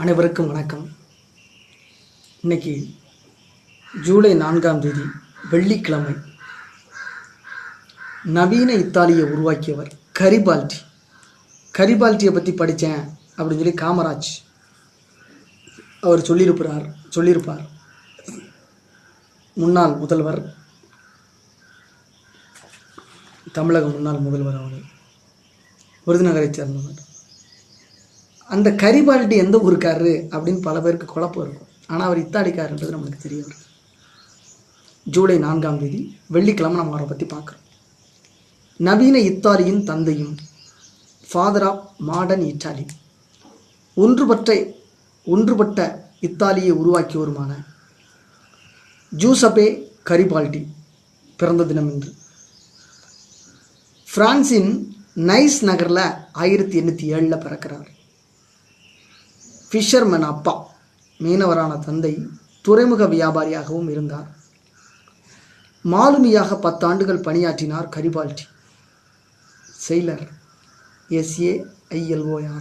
அனைவருக்கும் வணக்கம். இன்னைக்கு ஜூலை 4ஆம் தேதி வெள்ளிக்கிழமை. நவீன இத்தாலியை உருவாக்கியவர் கரிபால்டி. கரிபால்டியை பற்றி படித்தேன் அப்படின்னு சொல்லி காமராஜ் அவர் சொல்லியிருப்பார். முன்னாள் முதல்வர், தமிழக முன்னாள் முதல்வர், அவர் விருதுநகரை சேர்ந்தவர். அந்த கரிபால்டி எந்த ஊருக்காரரு அப்படின்னு பல பேருக்கு குழப்பம் இருக்கும். ஆனால் அவர் இத்தாலிக்காரன்றது நம்மளுக்கு தெரிய வரும். ஜூலை 4ஆம் தேதி வெள்ளிக்கிழமை நம்ம அவரை பற்றி பார்க்குறோம். நவீன இத்தாலியின் தந்தையும், ஃபாதர் ஆஃப் மாடர்ன் இத்தாலி, ஒன்றுபட்ட இத்தாலியை உருவாக்கியவருமான ஜூசப்பே கரிபால்டி பிறந்த தினம் இன்று. பிரான்சின் நைஸ் நகரில் 1807 பிறக்கிறார். ஃபிஷர்மேன் அப்பா, மீனவரான தந்தை துறைமுக வியாபாரியாகவும் இருந்தார். மாலுமியாக 10 ஆண்டுகள் பணியாற்றினார் கரிபால்டி. செயலர், SAILOR.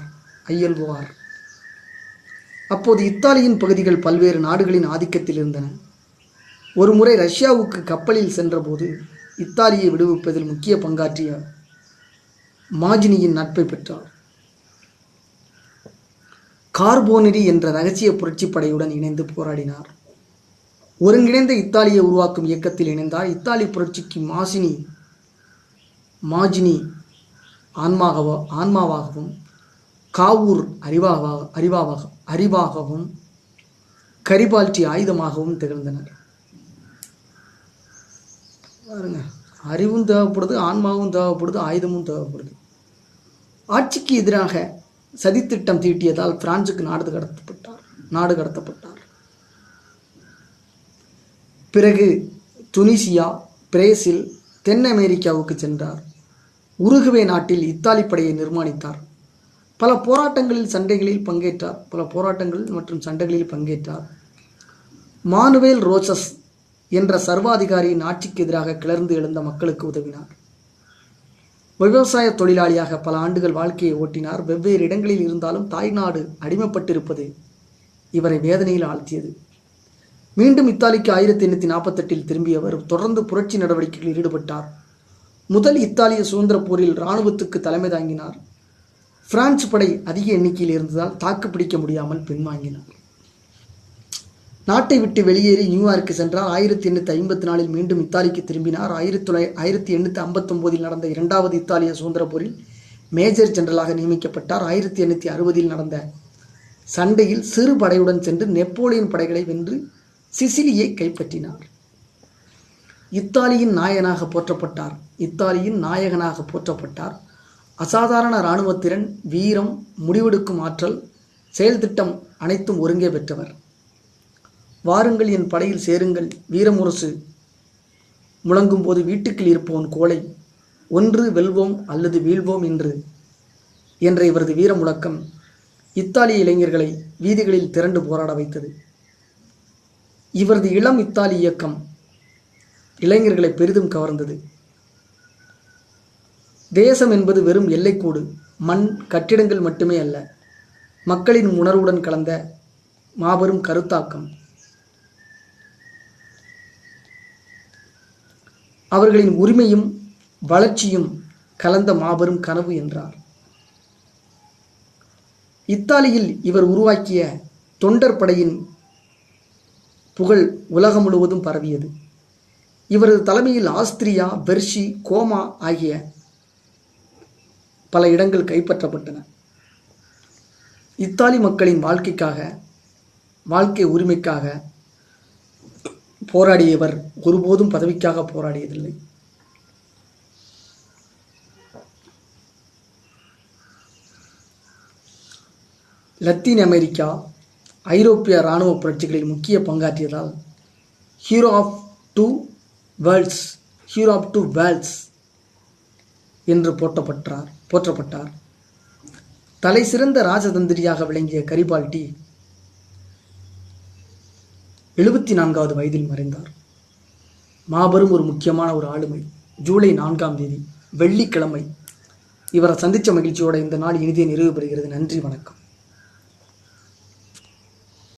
அப்போது இத்தாலியின் பகுதிகள் பல்வேறு நாடுகளின் ஆதிக்கத்தில் இருந்தன. ஒரு முறை ரஷ்யாவுக்கு கப்பலில் சென்றபோது இத்தாலியை விடுவிப்பதில் முக்கிய பங்காற்றிய மாஜினியின் நட்பை பெற்றார். கார்போனரி என்ற ரகசிய புரட்சிப் படையுடன் இணைந்து போராடினார். ஒருங்கிணைந்த இத்தாலியை உருவாக்கும் இயக்கத்தில் இணைந்தார். இத்தாலி புரட்சிக்கு மாஜினி ஆன்மாவாகவும், காவூர் அறிவாகவும், கரிபால்டி ஆயுதமாகவும் திகழ்ந்தனர். பாருங்க, அறிவும் தேவைப்படுது, ஆன்மாவும் தேவைப்படுது, ஆயுதமும் தேவைப்படுது. ஆட்சிக்கு எதிராக சதித்திட்டம் தீட்டியதால் பிரான்சுக்கு நாடு கடத்தப்பட்டார். பிறகு துனிசியா, பிரேசில், தென் அமெரிக்காவுக்கு சென்றார். உருகுவே நாட்டில் இத்தாலி படையை நிர்மாணித்தார். பல போராட்டங்கள் மற்றும் சண்டைகளில் பங்கேற்றார். மானுவேல் ரோசஸ் என்ற சர்வாதிகாரியின் ஆட்சிக்கு எதிராக கிளர்ந்து எழுந்த மக்களுக்கு உதவினார். விவசாய தொழிலாளியாக பல ஆண்டுகள் வாழ்க்கையை ஓட்டினார். வெவ்வேறு இடங்களில் இருந்தாலும் தாய்நாடு அடிமைப்பட்டிருப்பது இவரை வேதனையில் ஆழ்த்தியது. மீண்டும் இத்தாலிக்கு 1848 திரும்பியவர் தொடர்ந்து புரட்சி நடவடிக்கைகளில் ஈடுபட்டார். முதல் இத்தாலிய சுதந்திர போரில் இராணுவத்துக்கு தலைமை தாங்கினார். பிரான்சு படை அதிக எண்ணிக்கையில் இருந்ததால் தாக்குப்பிடிக்க முடியாமல் பின்வாங்கினார். நாட்டை விட்டு வெளியேறி நியூயார்க்கு சென்றார். 1854 மீண்டும் இத்தாலிக்கு திரும்பினார். 1859 நடந்த 2வது இத்தாலிய சுதந்திர போரில் மேஜர் ஜெனரலாக நியமிக்கப்பட்டார். 1860 நடந்த சண்டையில் சிறு படையுடன் சென்று நெப்போலியன் படைகளை வென்று சிசிலியை கைப்பற்றினார். இத்தாலியின் நாயகனாக போற்றப்பட்டார். அசாதாரண இராணுவத்திறன், வீரம், முடிவெடுக்கும் ஆற்றல், செயல் திட்டம் அனைத்தும் ஒருங்கே பெற்றவர். வாருங்கள், என் படையில் சேருங்கள், வீரமுரசு முழங்கும் போது வீட்டுக்குள் இருப்போன் கோலை, ஒன்று வெல்வோம் அல்லது வீழ்வோம் என்ற இவரது வீர முழக்கம் இத்தாலிய இளைஞர்களை வீதிகளில் திரண்டு போராட வைத்தது. இவரது இளம் இத்தாலி இயக்கம் இளைஞர்களை பெரிதும் கவர்ந்தது. தேசம் என்பது வெறும் எல்லைக்கோடு, மண், கட்டிடங்கள் மட்டுமே அல்ல, மக்களின் உணர்வுடன் கலந்த மாபெரும் கருத்தாக்கம். அவர்களின் உரிமையும் வளர்ச்சியும் கலந்த மாபெரும் கனவு என்றார். இத்தாலியில் இவர் உருவாக்கிய தொண்டர் படையின் புகழ் உலகம் முழுவதும் பரவியது. இவரது தலைமையில் ஆஸ்திரியா, பெர்ஷி, கோமா ஆகிய பல இடங்கள் கைப்பற்றப்பட்டன. இத்தாலி மக்களின் வாழ்க்கை உரிமைக்காக போராடியவர் ஒருபோதும் பதவிக்காக போராடியதில்லை. லத்தீன் அமெரிக்கா, ஐரோப்பிய இராணுவ புரட்சிகளில் முக்கிய பங்காற்றியதால் ஹீரோ ஆஃப் டூ வேர்ல்ட்ஸ் என்று போற்றப்பட்டார். தலை சிறந்த ராஜதந்திரியாக விளங்கிய கரிபால்டி 74வது வயதில் மறைந்தார். மாபெரும் ஒரு முக்கியமான ஒரு ஆளுமை. ஜூலை 4ஆம் தேதி வெள்ளிக்கிழமை. இவரை சந்தித்த மகிழ்ச்சியோட இந்த நாள் இனிதே நிறைவு பெறுகிறது. நன்றி, வணக்கம்.